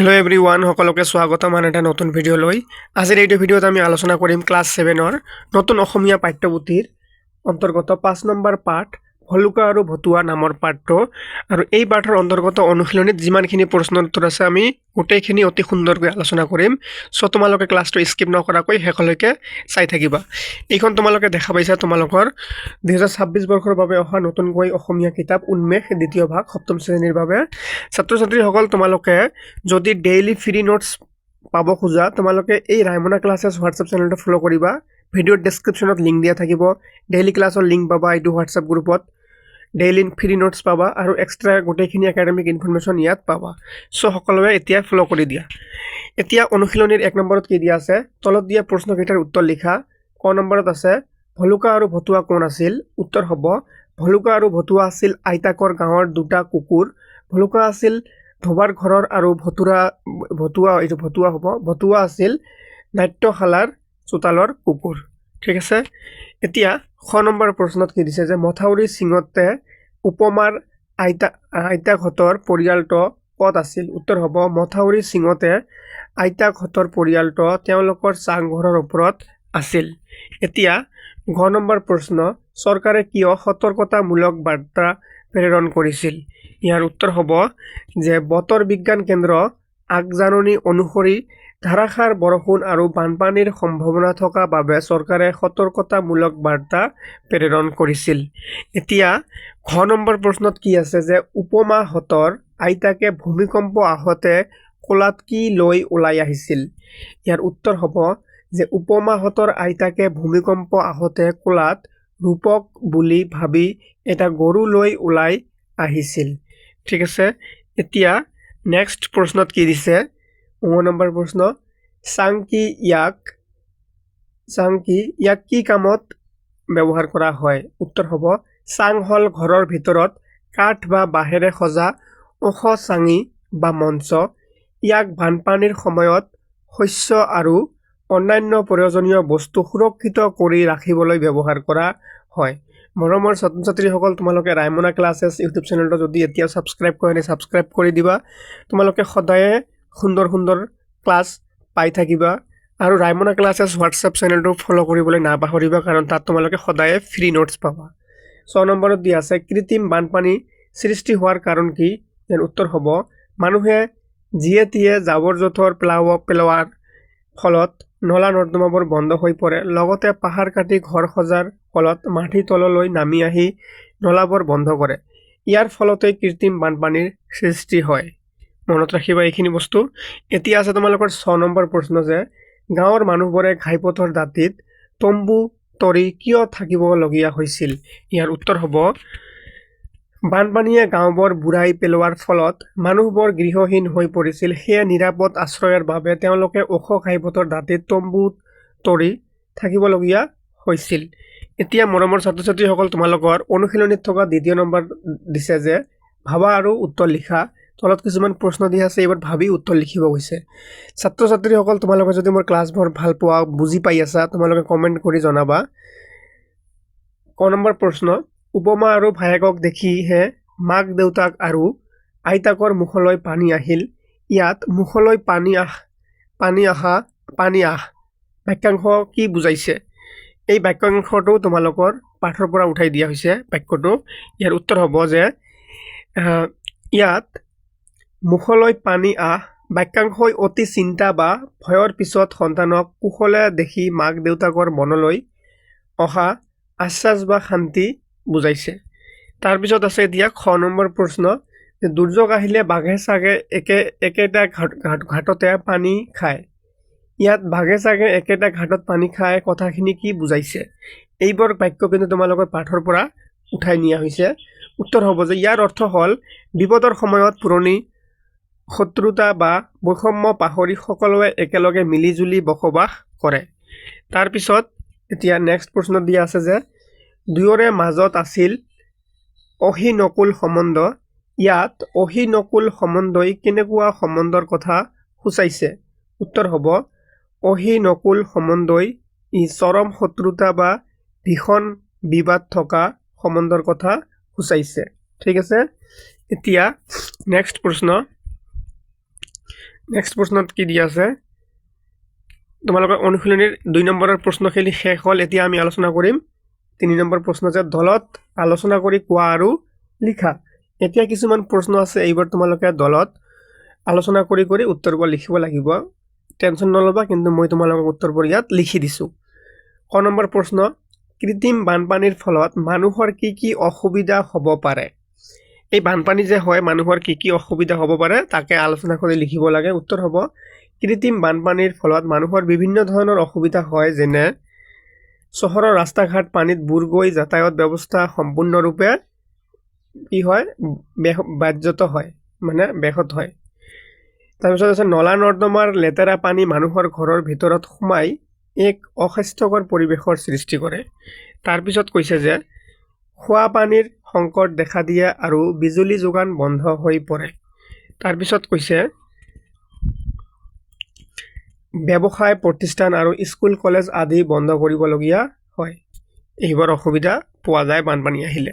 Hello' everyone সকলোকে স্বাগতম আন এটা নতুন ভিডিঅ'লৈ। আজিৰ এইটো ভিডিঅ'ত আমি আলোচনা কৰিম ক্লাছ 7ৰ নতুন অসমীয়া পাঠ্যপুথিৰ অন্তৰ্গত 5 নম্বৰ পাঠ ভলুকা আৰু ভতুৱা নামৰ পাঠটো। আৰু এই পাঠৰ অন্তৰ্গত অনুশীলনীত যিমানখিনি প্ৰশ্ন উত্তৰ আছে আমি গোটেইখিনি অতি সুন্দৰকৈ আলোচনা কৰিম। চ' তোমালোকে ক্লাছটো স্কিপ নকৰাকৈ শেষলৈকে চাই থাকিবা। এইখন তোমালোকে দেখা পাইছা তোমালোকৰ 2026 বৰ্ষৰ বাবে অহা নতুনকৈ অসমীয়া কিতাপ উন্মেষ দ্বিতীয় ভাগ সপ্তম শ্ৰেণীৰ বাবে। ছাত্ৰ ছাত্ৰীসকল তোমালোকে যদি ডেইলি ফ্ৰী নোটছ পাব খোজা তোমালোকে এই ৰাইমনা ক্লাছেছ হোৱাটছআপ চেনেলটো ফ'ল' কৰিবা। ভিডিঅ'ৰ ডেছক্ৰিপশ্যনত লিংক দিয়া থাকিব। ডেইলি ক্লাছৰ লিংক পাবা এইটো হোৱাটছআপ গ্ৰুপত। ডেইলি ফ্ৰী নোটছ পাবা আৰু এক্সট্ৰা গোটেইখিনি একাডেমিক ইনফৰমেশ্যন ইয়াত পাবা। চ' সকলোৱে এতিয়া ফ'ল' কৰি দিয়া। এতিয়া অনুশীলনীৰ 1 নম্বৰত কি দিয়া আছে, তলত দিয়া প্ৰশ্নকেইটাৰ উত্তৰ লিখা। ক নম্বৰত আছে ভলুকা আৰু ভতুৱা কোন আছিল? উত্তৰ হ'ব ভলুকা আৰু ভতুৱা আছিল আইতাকৰ গাঁৱৰ দুটা কুকুৰ। ভলুকা আছিল ধোবাৰ ঘৰৰ আৰু ভতুৱা আছিল নাট্যশালাৰ চোতালৰ কুকুৰ। ঠিক আছে। এতিয়া খ নম্বৰ প্ৰশ্নত কি দিছে যে মথাউৰি চিঙতে উপমাৰ আইতাকহঁতৰ পৰিয়ালটো ক'ত আছিল? উত্তৰ হ'ব মথাউৰি চিঙতে আইতাকহঁতৰ পৰিয়ালটো তেওঁলোকৰ চাংঘৰৰ ওপৰত আছিল। এতিয়া ঘ নম্বৰ প্ৰশ্ন চৰকাৰে কিয় সতৰ্কতামূলক বাৰ্তা প্ৰেৰণ কৰিছিল? ইয়াৰ উত্তৰ হ'ব যে বতৰ বিজ্ঞান কেন্দ্ৰ আগজাননী অনুসৰি ধাৰাসাৰ বৰষুণ আৰু বানপানীৰ সম্ভাৱনা থকা বাবে চৰকাৰে সতৰ্কতামূলক বাৰ্তা প্ৰেৰণ কৰিছিল। এতিয়া ঘ নম্বৰ প্ৰশ্নত কি আছে যে উপমাহঁতৰ আইতাকে ভূমিকম্প আহোঁতে কোলাত কি লৈ ওলাই আহিছিল? ইয়াৰ উত্তৰ হ'ব যে উপমাহঁতৰ আইতাকে ভূমিকম্প আহোঁতে কোলাত ৰূপক বুলি ভাবি এটা গৰু লৈ ওলাই আহিছিল। ঠিক আছে। এতিয়া নেক্সট প্ৰশ্নত কি দিছে, 9 নম্বৰ প্ৰশ্ন চাংকি ইয়াক কি কামত ব্যৱহাৰ কৰা হয়? উত্তৰ হ'ব চাং হ'ল ঘৰৰ ভিতৰত কাঠ বা বাঁহেৰে সজা ওখ চাঙি বা মঞ্চ। ইয়াক বানপানীৰ সময়ত শস্য আৰু অন্যান্য প্ৰয়োজনীয় বস্তু সুৰক্ষিত কৰি ৰাখিবলৈ ব্যৱহাৰ কৰা হয়। মৰমৰ ছাত্ৰ ছাত্ৰীসকল তোমালোকে ৰাইমনা ক্লাছেছ ইউটিউব চেনেলটো যদি এতিয়াও ছাবস্ক্ৰাইব কৰা নাই ছাবস্ক্ৰাইব কৰি দিবা। তোমালোকে সদায়ে সুন্দৰ সুন্দৰ ক্লাছ পাই থাকিবা। আৰু ৰাইমনা ক্লাছেছ হোৱাটছআপ চেনেলটো ফ'ল' কৰিবলৈ নাপাহৰিবা, কাৰণ তাত তোমালোকে সদায়ে ফ্ৰী নোটছ পাবা। 6 নম্বৰত দিয়া আছে কৃত্ৰিম বানপানী সৃষ্টি হোৱাৰ কাৰণ কি? ইয়াৰ উত্তৰ হ'ব মানুহে যিয়ে তিয়ে জাবৰ জোঁথৰ পেলোৱাৰ ফলত নলা নৰ্দমাবোৰ বন্ধ হৈ পৰে। লগতে পাহাৰ কাটি ঘৰ সজাৰ ফলত মাটিৰ তললৈ নামি আহি নলাবোৰ বন্ধ কৰে। ইয়াৰ ফলতেই কৃত্ৰিম বানপানীৰ সৃষ্টি হয়। মনত ৰাখিবা এইখিনি বস্তু। এতিয়া আছে তোমালোকৰ 6 নম্বৰ প্ৰশ্ন যে গাঁৱৰ মানুহবোৰে ঘাইপথৰ দাঁতিত তম্বু তৰি কিয় থাকিবলগীয়া হৈছিল? ইয়াৰ উত্তৰ হ'ব বানপানীয়ে গাঁওবোৰ বুৰাই পেলোৱাৰ ফলত মানুহবোৰ গৃহহীন হৈ পৰিছিল। সেয়ে নিৰাপদ আশ্ৰয়ৰ বাবে তেওঁলোকে ওখ ঘাইপথৰ দাঁতিত তম্বু তৰি থাকিবলগীয়া হৈছিল। এতিয়া মৰমৰ ছাত্ৰ ছাত্ৰীসকল তোমালোকৰ অনুশীলনীত থকা 2 নম্বৰ দিছে যে ভাবা আৰু উত্তৰ লিখা। তলত কিছুমান প্ৰশ্ন দিয়া আছে, এইবাৰ ভাবি উত্তৰ লিখিব গৈছে। ছাত্ৰ ছাত্ৰীসকল তোমালোকে যদি মোৰ ক্লাছবোৰ ভাল পোৱা বুজি পাই আছা তোমালোকে কমেণ্ট কৰি জনাবা। ক নম্বৰ প্ৰশ্ন উপমা আৰু ভায়েকক দেখিহে মাক দেউতাক আৰু আইতাকৰ মুখলৈ পানী আহিল। ইয়াত মুখলৈ পানী আহ বাক্যাংশ কি বুজাইছে? এই বাক্যাংশটো তোমালোকৰ পাঠৰ পৰা উঠাই দিয়া হৈছে বাক্যটো। ইয়াৰ উত্তৰ হ'ব যে ইয়াত মুখলৈ পানী বাক্যাংশই অতি চিন্তা বা ভয়ৰ পিছত সন্তানক কুশলে দেখি মাক দেউতাকৰ মনলৈ অহা আশ্বাস বা শান্তি বুজাইছে। তাৰপিছত আছে এতিয়া খ নম্বৰ প্ৰশ্ন যে দুৰ্যোগ আহিলে বাঘে চাগে একেটা ঘাটতে পানী খায়। ইয়াত বাঘে চাগে একেটা ঘাটত পানী খায় কথাখিনি কি বুজাইছে? এইবোৰ বাক্য কিন্তু তোমালোকৰ পাঠৰ পৰা উঠাই নিয়া হৈছে। উত্তৰ হ'ব যে ইয়াৰ অৰ্থ হ'ল বিপদৰ সময়ত পুৰণি শত্ৰুতা বা বৈষম্য পাহৰি সকলোৱে একেলগে মিলিজুলি বসবাস কৰে। তাৰপিছত এতিয়া নেক্সট প্ৰশ্ন দিয়া আছে যে দুয়োৰে মাজত আছিল অহিনকুল সম্বন্ধ। ইয়াত অহিনকুল সম্বন্ধই কেনেকুৱা সম্বন্ধৰ কথা সূচাইছে? উত্তৰ হ'ব অহিনকুল সম্বন্ধই চৰম শত্ৰুতা বা ভীষণ বিবাদ থকা সম্বন্ধৰ কথা সূচাইছে। ঠিক আছে। এতিয়া নেক্সট প্ৰশ্ন নেক্সট প্ৰশ্নত কি দিয়া আছে তোমালোকৰ অনুশীলনীৰ 2 নম্বৰৰ প্ৰশ্নখিনি শেষ হ'ল এতিয়া আমি আলোচনা কৰিম 3 নম্বৰ প্ৰশ্ন যে দলত আলোচনা কৰি কোৱা আৰু লিখা এতিয়া কিছুমান প্ৰশ্ন আছে এইবাৰ তোমালোকে দলত আলোচনা কৰি উত্তৰবোৰ লিখিব লাগিব টেনচন নলবা কিন্তু মই তোমালোকক উত্তৰবোৰ ইয়াত লিখি দিছো ক নম্বৰ প্ৰশ্ন কৃত্ৰিম বানপানীৰ ফলত মানুহৰ কি অসুবিধা হ'ব পাৰে এই বানপানী যে হয় মানুহৰ কি অসুবিধা হ'ব পাৰে তাকে আলোচনা কৰি লিখিব লাগে উত্তৰ হ'ব কৃত্ৰিম বানপানীৰ ফলত মানুহৰ বিভিন্ন ধৰণৰ অসুবিধা হয় যেনে চহৰৰ ৰাস্তা-ঘাট পানীত বুৰ গৈ যাতায়াত ব্যৱস্থা সম্পূৰ্ণৰূপে কি হয় ব্যাহত হয় মানে ব্যাহত হয় তাৰপিছত আছে নলা নৰ্দমাৰ লেতেৰা পানী মানুহৰ ঘৰৰ ভিতৰত সোমাই এক অস্বাস্থ্যকৰ পৰিৱেশৰ সৃষ্টি কৰে তাৰপিছত কৈছে যে খোৱা পানীৰ সংকট দেখা দিয়ে আৰু বিজুলী যোগান বন্ধ হৈ পৰে তাৰপিছত কৈছে ব্যৱসায় প্ৰতিষ্ঠান আৰু স্কুল কলেজ আদি বন্ধ কৰিবলগীয়া হয় এইবোৰ অসুবিধা পোৱা যায় বানপানী আহিলে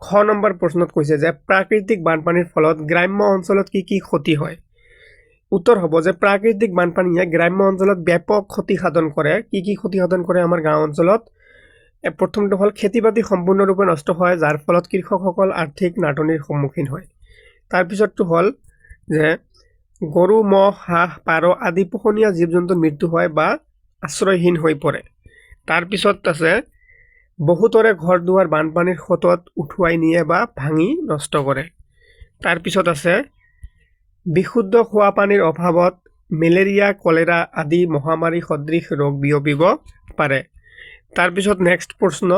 খ নম্বৰ প্ৰশ্নত কৈছে যে প্ৰাকৃতিক বানপানীৰ ফলত গ্ৰাম্য অঞ্চলত কি ক্ষতি হয় উত্তৰ হ'ব যে প্ৰাকৃতিক বানপানীয়ে গ্ৰাম্য অঞ্চলত ব্যাপক ক্ষতি সাধন কৰে কি ক্ষতি সাধন কৰে আমাৰ গাঁও অঞ্চলত প্ৰথমটো হ'ল খেতি-বাতি সম্পূৰ্ণৰূপে নষ্ট হয় যাৰ ফলত কৃষকসকল আৰ্থিক নাটনিৰ সন্মুখীন হয় তাৰপিছতটো হ'ল যে গৰু মহ হাঁহ পাৰ আদি পোহনীয়া জীৱ-জন্তুৰ মৃত্যু হয় বা আশ্ৰয়হীন হৈ পৰে তাৰপিছত আছে বহুতৰে ঘৰ-দুৱাৰ বানপানীৰ সোঁতত উঠুৱাই নিয়ে বা ভাঙি নষ্ট কৰে তাৰপিছত আছে বিশুদ্ধ খোৱা পানীৰ অভাৱত মেলেৰিয়া কলেৰা আদি মহামাৰী সদৃশ ৰোগ বিয়পিব পাৰে তাৰপিছত নেক্সট প্ৰশ্ন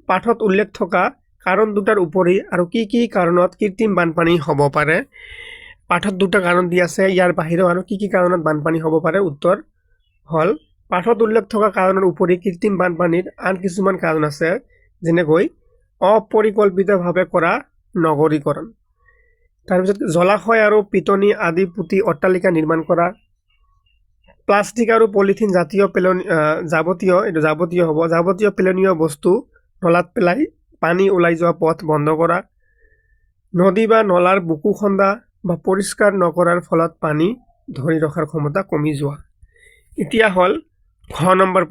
পাঠত উল্লেখ থকা কাৰণ দুটাৰ উপৰি আৰু কি কাৰণত কৃত্ৰিম বানপানী হ'ব পাৰে পাঠত দুটা কাৰণ দিয়া আছে ইয়াৰ বাহিৰেও আৰু কি কাৰণত বানপানী হ'ব পাৰে উত্তৰ হ'ল পাঠত উল্লেখ থকা কাৰণৰ উপৰি কৃত্ৰিম বানপানীৰ আন কিছুমান কাৰণ আছে যেনেকৈ অপৰিকল্পিতভাৱে কৰা নগৰীকৰণ তাৰপিছত জলাশয় আৰু পিটনি আদি পুতি অট্টালিকা নিৰ্মাণ কৰা প্লাষ্টিক আৰু পলিথিন জাতীয় যাৱতীয় পেলনীয় বস্তু নলাত পেলাই পানী ওলাই যোৱা পথ বন্ধ কৰা নদী বা নলাৰ বুকু খন্দা বা পৰিষ্কাৰ নকৰাৰ ফলত পানী ধৰি ৰখাৰ ক্ষমতা কমি যোৱা এতিয়া হ'ল ঘ নম্বৰ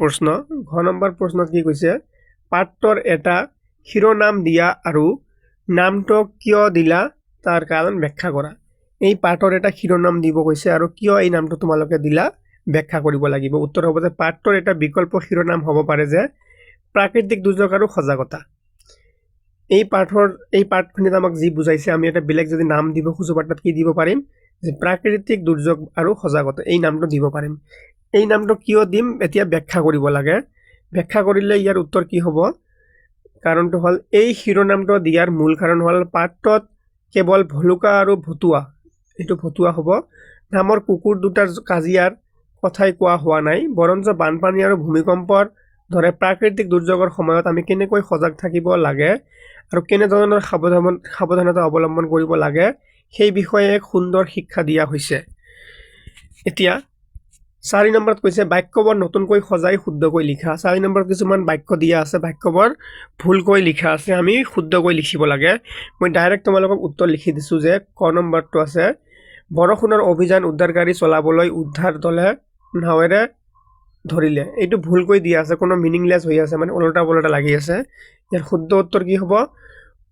প্ৰশ্নত কি কৈছে পাঠৰ এটা শিৰোনাম দিয়া আৰু নামটো কিয় দিলা তাৰ কাৰণ ব্যাখ্যা কৰা এই পাঠৰ এটা শিৰোনাম দিব কৈছে আৰু কিয় এই নামটো তোমালোকে দিলা ব্যাখ্যা কৰিব লাগিব উত্তৰ হ'ব যে পাঠৰ এটা বিকল্প শিৰোনাম হ'ব পাৰে যে প্ৰাকৃতিক দুৰ্যোগ আৰু সজাগতা এই পাঠখনিত আমাক যি বুজাইছে আমি এটা বেলেগ যদি নাম দিব খুজো পাঠত কি দিব পাৰিম যে প্ৰাকৃতিক দুৰ্যোগ আৰু সজাগতা এই নামটো দিব পাৰিম এই নামটো কিয় দিম এতিয়া ব্যাখ্যা কৰিব লাগে ব্যাখ্যা কৰিলে ইয়াৰ উত্তৰ কি হ'ব কাৰণটো হ'ল এই শিৰোনামটো দিয়াৰ মূল কাৰণ হ'ল পাঠত কেৱল ভলুকা আৰু ভতুৱা এইটো ভতুৱা হ'ব নামৰ কুকুৰ দুটাৰ কাজিয়াৰ কথাই কোৱা হোৱা নাই বৰঞ্চ বানপানী আৰু ভূমিকম্পৰ ধৰে প্ৰাকৃতিক দুৰ্যোগৰ সময়ত আমি কেনেকৈ সজাগ থাকিব লাগে আৰু কেনেধৰণৰ সাৱধানতা অৱলম্বন কৰিব লাগে সেই বিষয়ে এক সুন্দৰ শিক্ষা দিয়া হৈছে এতিয়া 4 নম্বৰত কৈছে বাক্যবোৰ নতুনকৈ সজাই শুদ্ধকৈ লিখা 4 নম্বৰত কিছুমান বাক্য দিয়া আছে বাক্যবোৰ ভুলকৈ লিখা আছে আমি শুদ্ধকৈ লিখিব লাগে মই ডাইৰেক্ট তোমালোকক উত্তৰ লিখি দিছো যে ক নম্বৰটো আছে বৰষুণৰ অভিযান উদ্ধাৰকাৰী চলাবলৈ উদ্ধাৰ দলে নাৱেৰে ধৰিলে এইটো ভুলকৈ দিয়া আছে কোনো মিনিংলেছ হৈ আছে মানে উল্টা লাগি আছে ইয়াৰ শুদ্ধ উত্তৰ কি হ'ব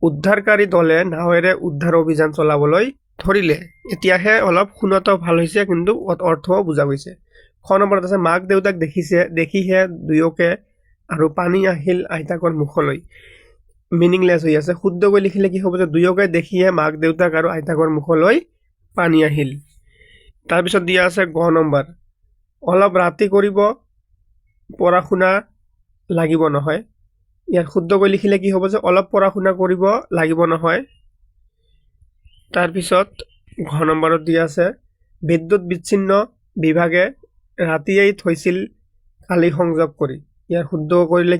উদ্ধাৰকাৰী দলে নাৱেৰে উদ্ধাৰ অভিযান চলাবলৈ ধৰিলে এতিয়াহে অলপ শুনতো ভাল হৈছে কিন্তু অৰ্থও বুজা গৈছে খ নম্বৰত আছে মাক দেউতাক দেখিহে দুয়োকে আৰু পানী আহিল আইতাকৰ মুখলৈ মিনিংলেছ হৈ আছে শুদ্ধকৈ লিখিলে কি হ'ব যে দুয়োকে দেখিহে মাক দেউতাক আৰু আইতাকৰ মুখলৈ পানী আহিল তাৰপিছত দিয়া আছে গ নম্বৰ অলপ ৰাতি কৰিব পঢ়া শুনা লাগিব নহয় ইয়াৰ শুদ্ধকৈ লিখিলে কি হ'ব যে অলপ পঢ়া শুনা কৰিব লাগিব নহয় তাৰপিছত ঘ নম্বৰত দিয়া আছে বিদ্যুৎ বিচ্ছিন্ন বিভাগে ৰাতিয়েই থৈছিল কালি সংযোগ কৰি ইয়াৰ শুদ্ধ কৰিলে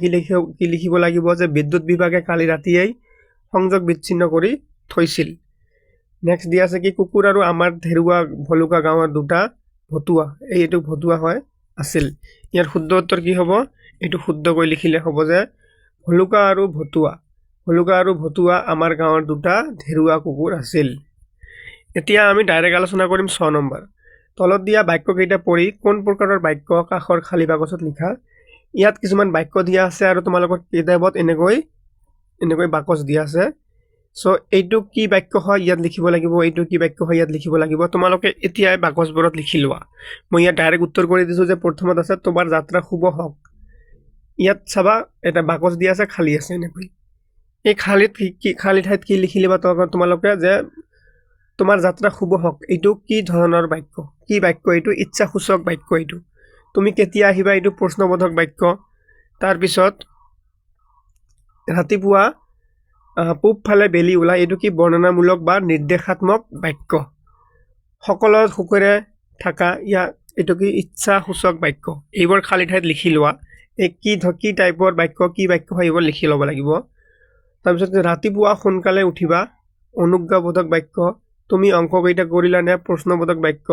কি লিখিব লাগিব যে বিদ্যুৎ বিভাগে কালি ৰাতিয়েই সংযোগ বিচ্ছিন্ন কৰি থৈছিল নেক্সট দিয়া আছে কি কুকুৰ আৰু আমাৰ ধেৰুৱা ভলুকা গাঁৱৰ দুটা ভতুৱা এইটো ভতুৱা হয় আছিল ইয়াৰ শুদ্ধ উত্তৰ কি হ'ব এইটো শুদ্ধকৈ লিখিলে হ'ব যে ভলুকা আৰু ভতুৱা আমাৰ গাঁৱৰ দুটা ধেৰুৱা কুকুৰ আছিল এতিয়া আমি ডাইৰেক্ট আলোচনা কৰিম 6 নম্বৰ তলত দিয়া বাক্যকেইটা পঢ়ি কোন প্ৰকাৰৰ বাক্য কাষৰ খালী বাকচত লিখা। ইয়াত কিছুমান বাক্য দিয়া আছে আৰু তোমালোকৰ কিতাপত এনেকৈ বাকচ দিয়া আছে। সো এইটো কি বাক্য হয় ইয়াত লিখিব লাগিব, এইটো কি বাক্য হয় ইয়াত লিখিব লাগিব। তোমালোকে এতিয়াই বাকচবোৰত লিখি লোৱা। মই ইয়াত ডাইৰেক্ট উত্তৰ কৰি দিছোঁ যে প্ৰথমত আছে তোমাৰ যাত্ৰা শুভ হওক। ইয়াত চাবা এটা বাকচ দিয়া আছে, খালী আছে এনেকৈ। এই খালী ঠাইত কি লিখি লিবা তোমালোকে যে তোমাৰ যাত্ৰা শুভ হওক। এইটো কি ধৰণৰ বাক্য, কি বাক্য এইটো? ইচ্ছাসূচক বাক্য এইটো। তুমি কেতিয়া আহিবা এইটো প্ৰশ্নবোধক বাক্য। তাৰপিছত ৰাতিপুৱা পূব ফালে বেলি ওলাই এইটো কি বৰ্ণনামূলক বা নিৰ্দেশাত্মক বাক্য। সকলো সুখেৰে থাকা এইটো কি ইচ্ছাসূচক বাক্য। এইবোৰ খালী ঠাইত লিখি লোৱা। এই কি টাইপৰ বাক্য, কি বাক্য হয় এইবোৰ লিখি ল'ব লাগিব। তাৰপিছত ৰাতিপুৱা সোনকালে উঠিবা অনুজ্ঞাবোধক বাক্য। তুমি অংককেইটা কৰিলানে প্ৰশ্নবোধক বাক্য।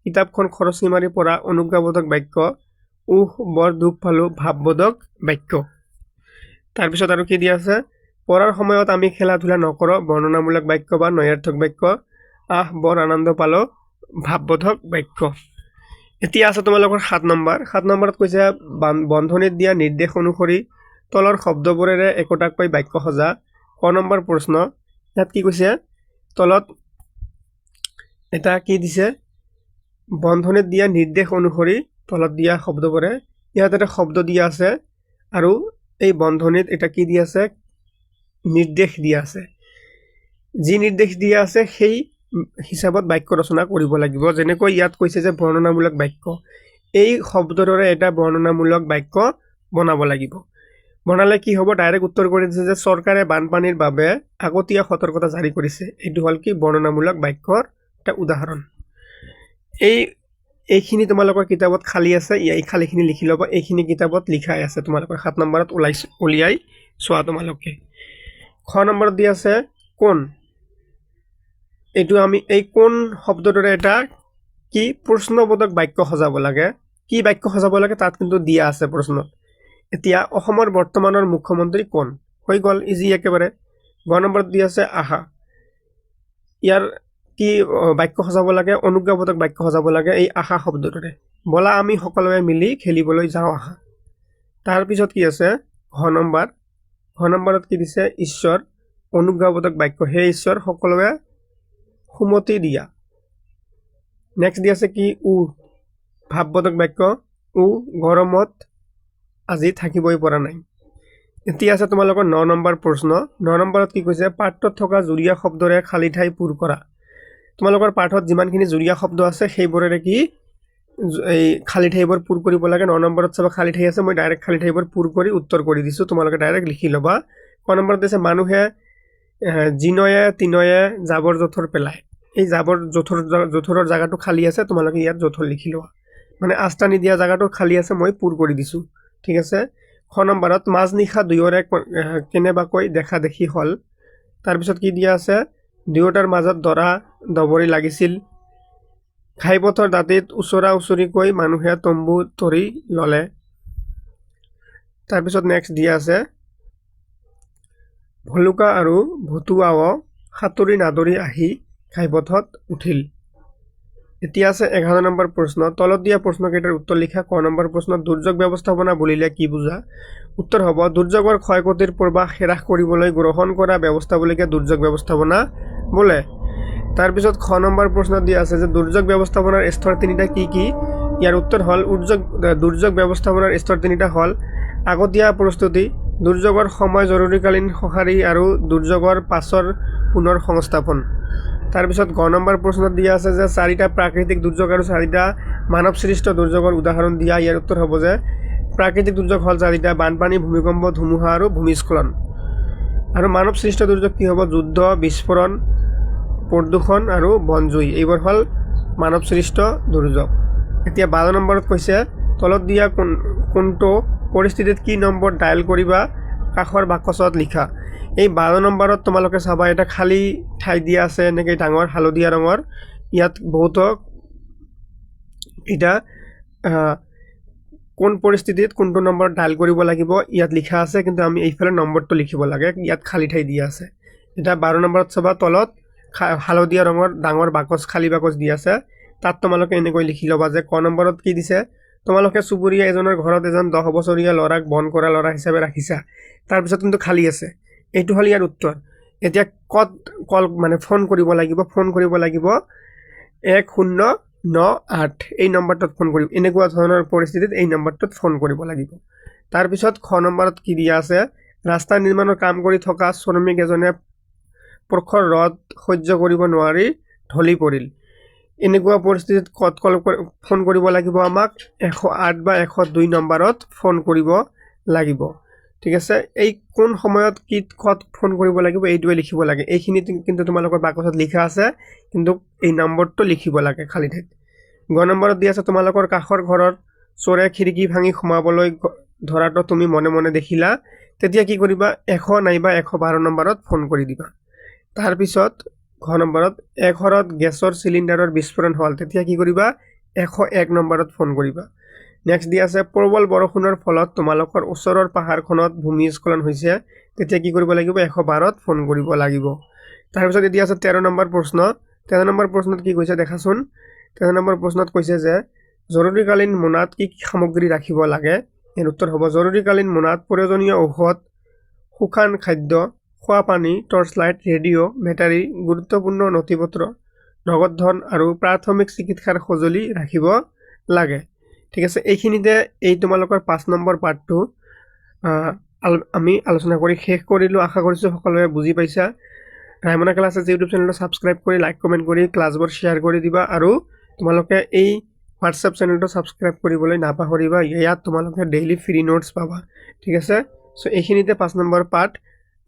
কিতাপখন খৰচি মাৰি পঢ়া অনুজ্ঞাবোধক বাক্য। বৰ দুখ পালোঁ ভাৱবোধক বাক্য। তাৰপিছত আৰু কি দিয়া আছে? পঢ়াৰ সময়ত আমি খেলা ধূলা নকৰোঁ বৰ্ণনামূলক বাক্য বা নয়াৰ্থক বাক্য। বৰ আনন্দ পালোঁ ভাৱবোধক বাক্য। এতিয়া আছে তোমালোকৰ 7 নম্বৰ। 7 নম্বৰত কৈছে বন্ধনীত দিয়া নিৰ্দেশ অনুসৰি তলৰ শব্দবোৰেৰে একোটাকৈ বাক্য সজা। ক নম্বৰ প্ৰশ্ন। ইয়াত কি কৈছে? তলত এটা কি দিছে? বন্ধনীত দিয়া নিৰ্দেশ অনুসৰি তলত দিয়া শব্দবোৰে। ইয়াত এটা শব্দ দিয়া আছে আৰু এই বন্ধনীত এটা কি দিয়া আছে? নিৰ্দেশ দিয়া আছে। যি নিৰ্দেশ দিয়া আছে সেই হিচাপত বাক্য ৰচনা কৰিব লাগিব। যেনেকৈ ইয়াত কৈছে যে বৰ্ণনামূলক বাক্য। এই শব্দৰে এটা বৰ্ণনামূলক বাক্য বনাব লাগিব। বনালে কি হ'ব? ডাইৰেক্ট উত্তৰ কৰি দিছে যে চৰকাৰে বানপানীৰ বাবে আগতীয়া সতৰ্কতা জাৰি কৰিছে। এইটো হ'ল কি বৰ্ণনামূলক বাক্যৰ এটা উদাহৰণ। এইখিনি তোমালোকৰ কিতাপত খালী আছে, এই খালীখিনি লিখি ল'ব। এইখিনি কিতাপত লিখাই আছে তোমালোকৰ 7 নম্বৰত উলিয়াই চোৱা তোমালোকে। খ নম্বৰত দি আছে কোন। এইটো আমি এই কোন শব্দটোৰে এটা কি প্ৰশ্নবোধক বাক্য সজাব লাগে। কি বাক্য সজাব লাগে তাত কিন্তু দিয়া আছে প্ৰশ্নত। এতিয়া অসমৰ বৰ্তমানৰ মুখ্যমন্ত্ৰী কোন? হৈ গ'ল, ইজি একেবাৰে। গ নম্বৰত দি আছে আহা। ইয়াৰ কি বাক্য সজাব লাগে? অনুজ্ঞাবোধক বাক্য সজাব লাগে এই আহা শব্দটোৰে। বলা আমি সকলোৱে মিলি খেলিবলৈ যাওঁ আহা। তাৰপিছত কি আছে? ঘ নম্বৰ। ঘ নম্বৰত কি দিছে? ঈশ্বৰ। অনুজ্ঞাবোধক বাক্য। হে ঈশ্বৰ সকলোৱে সুমতি দিয়া। নেক্সট দি আছে কি? ভাৱবোধক বাক্য। গৰমত আজি থাকিবই পৰা নাই। এতিয়া আছে তোমালোকৰ 9 নম্বৰ প্ৰশ্ন। 9 নম্বৰত কি কৈছে? পাঠত থকা জুৰীয়া শব্দৰে খালী ঠাই পূৰ কৰা। তোমালোকৰ পাঠত যিমানখিনি জুৰীয়া শব্দ আছে সেইবোৰেৰে কি এই খালী ঠাইবোৰ পূৰ কৰিব লাগে। 9 নম্বৰত চাবা খালী ঠাই আছে, মই ডাইৰেক্ট খালী ঠাইবোৰ পূৰ কৰি উত্তৰ কৰি দিছোঁ। তোমালোকে ডাইৰেক্ট লিখি ল'বা। ক নম্বৰত দিছে মানুহে জিনয়ে তিনয়ে জাবৰ জোঁথৰ পেলায়। এই জাবৰ জোঁথৰৰ জাগাটো খালী আছে, তোমালোকে ইয়াত জোঁথৰ লিখি লোৱা। মানে আস্তা নিদিয়া জাগাটো খালী আছে, মই পূৰ কৰি দিছোঁ। ঠিক আছে। খ নম্বৰত মাজনিশা দুয়োৰে কেনেবাকৈ দেখা দেখি হ'ল। তাৰপিছত কি দিয়া আছে? দুয়োটাৰ মাজত দৰা দবৰি লাগিছিল। ঘাইপথৰ দাঁতিত ওচৰা ওচৰিকৈ মানুহে তম্বু তৰি ল'লে। তাৰপিছত নেক্সট দিয়া আছে ভলুকা আৰু ভতুৱাও সাঁতুৰি নাদৰি আহি ঘাইপথত উঠিল। এতিয়া আছে 11 নম্বৰ প্ৰশ্ন। তলত দিয়া প্ৰশ্নকেইটাৰ উত্তৰ লিখা। ক নম্বৰ প্ৰশ্ন। দুৰ্যোগ ব্যৱস্থাপনা বুলিলে কি বুজা? উত্তৰ হ'ব দুৰ্যোগৰ ক্ষয় ক্ষতিৰ প্ৰভাৱ হ্ৰাস কৰিবলৈ গ্ৰহণ কৰা ব্যৱস্থাৱলীকে দুৰ্যোগ ব্যৱস্থাপনা বোলে। তাৰপিছত খ নম্বৰ প্ৰশ্ন দিয়া আছে যে দুৰ্যোগ ব্যৱস্থাপনাৰ স্তৰ 3টা কি কি? ইয়াৰ উত্তৰ হ'ল দুৰ্যোগ ব্যৱস্থাপনাৰ স্তৰ 3টা হ'ল আগতীয়া প্ৰস্তুতি, দুৰ্যোগৰ সময় জৰুৰীকালীন সঁহাৰি আৰু দুৰ্যোগৰ পাছৰ পুনৰ সংস্থাপন। তাৰপিছত গ নম্বৰ প্ৰশ্নত দিয়া আছে যে 4টা প্ৰাকৃতিক দুৰ্যোগ আৰু 4টা মানৱ সৃষ্ট দুৰ্যোগৰ উদাহৰণ দিয়া। ইয়াৰ উত্তৰ হ'ব যে প্ৰাকৃতিক দুৰ্যোগ হ'ল 4টা বানপানী, ভূমিকম্প, ধুমুহা আৰু ভূমিস্খলন। আৰু মানৱ সৃষ্ট দুৰ্যোগ কি হ'ব? যুদ্ধ, বিস্ফোৰণ, প্ৰদূষণ আৰু বনজুই। এইবোৰ হ'ল মানৱ সৃষ্ট দুৰ্যোগ। এতিয়া 12 নম্বৰত কৈছে তলত দিয়া কোনটো পৰিস্থিতিত কি নম্বৰ ডায়েল কৰিবা কাষৰ বাকচত লিখা। এই 12 নম্বৰত তোমালোকে চাবা এটা খালী ঠাই দিয়া আছে এনেকৈ ডাঙৰ হালধীয়া ৰঙৰ। ইয়াত বহুতো এটা কোন পৰিস্থিতিত কোনটো নম্বৰ ডায়েল কৰিব লাগিব ইয়াত লিখা আছে, কিন্তু আমি এইফালে নম্বৰটো লিখিব লাগে। ইয়াত খালী ঠাই দিয়া আছে। এতিয়া 12 নম্বৰত চাবা তলত হালধীয়া ৰঙৰ ডাঙৰ বাকচ, খালী বাকচ দিয়া আছে। তাত তোমালোকে এনেকৈ লিখি ল'বা যে ক নম্বৰত কি দিছে, তোমালোকে চুবুৰীয়া এজনৰ ঘৰত এজন 10 বছৰীয়া ল'ৰাক বন কৰা ল'ৰা হিচাপে ৰাখিছা। তাৰপিছত কিন্তু খালী আছে, এইটো হ'ল ইয়াৰ উত্তৰ। এতিয়া ক'ত কল মানে ফোন কৰিব লাগিব, 1098 এই নম্বৰটোত ফোন কৰিম। এনেকুৱা ধৰণৰ পৰিস্থিতিত এই নম্বৰটোত ফোন কৰিব লাগিব। তাৰপিছত খ নম্বৰত কি দিয়া আছে, ৰাস্তা নিৰ্মাণৰ কাম কৰি থকা শ্ৰমিক এজনে প্ৰখৰ ৰ'দ সহ্য কৰিব নোৱাৰি ঢলি পৰিল। এনেকুৱা পৰিস্থিতিত ক'ত কল ফোন কৰিব লাগিব, আমাক 108 বা 102 নম্বৰত ফোন কৰিব লাগিব। ঠিক আছে, এই কোন সময়ত কি ক'ত ফোন কৰিব লাগিব এইটোৱে লিখিব লাগে। এইখিনি কিন্তু তোমালোকৰ বাকচত লিখা আছে, কিন্তু এই নম্বৰটো লিখিব লাগে খালী ঠাইত। গ নম্বৰত দি আছে, তোমালোকৰ কাষৰ ঘৰত চোৰে খিৰিকী ভাঙি সোমাবলৈ ধৰাটো তুমি মনে মনে দেখিলা, তেতিয়া কি কৰিবা, 100 নাইবা 112 নম্বৰত ফোন কৰি দিবা। তাৰপিছত ঘ নম্বৰত এঘৰত গেছৰ চিলিণ্ডাৰৰ বিস্ফোৰণ হ'ল, তেতিয়া কি কৰিবা, 101 নম্বৰত ফোন কৰিবা। নেক্সট দি আছে, প্ৰবল বৰষুণৰ ফলত তোমালোকৰ ওচৰৰ পাহাৰখনত ভূমিস্খলন হৈছে, তেতিয়া কি কৰিব লাগিব, 112ত ফোন কৰিব লাগিব। তাৰপিছত এতিয়া আছে 13 নম্বৰ প্ৰশ্ন। 13 নম্বৰ প্ৰশ্নত কি কৈছে দেখাচোন। 13 নম্বৰ প্ৰশ্নত কৈছে যে জৰুৰীকালীন মোনাত কি কি সামগ্ৰী ৰাখিব লাগে। ইয়াৰ উত্তৰ হ'ব, জৰুৰীকালীন মোনাত প্ৰয়োজনীয় ঔষধ, শুকান খাদ্য, খোৱা পানী, টৰ্চ লাইট, ৰেডিঅ', বেটাৰী, গুৰুত্বপূৰ্ণ নথিপত্ৰ, নগদ ধন আৰু প্ৰাথমিক চিকিৎসাৰ সঁজুলি ৰাখিব লাগে। ঠিক আছে, এইখিনিতে এই তোমালোকৰ 5 নম্বৰ পাৰ্টটো আমি আলোচনা কৰি শেষ কৰিলোঁ। আশা কৰিছোঁ সকলোৱে বুজি পাইছা। ৰাইমনা ক্লাছেছ ইউটিউব চেনেলটো ছাবস্ক্ৰাইব কৰি লাইক কমেণ্ট কৰি ক্লাছবোৰ শ্বেয়াৰ কৰি দিবা, আৰু তোমালোকে এই হোৱাটছএপ চেনেলটো ছাবস্ক্ৰাইব কৰিবলৈ নাপাহৰিবা। ইয়াত তোমালোকে ডেইলি ফ্ৰী নোটছ পাবা। ঠিক আছে, চ' এইখিনিতে 5 নম্বৰ পাৰ্ট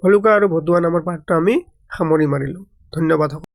ভলুকা আৰু ভতুৱা নামৰ পাৰ্টটো আমি সামৰি মাৰিলোঁ। ধন্যবাদ।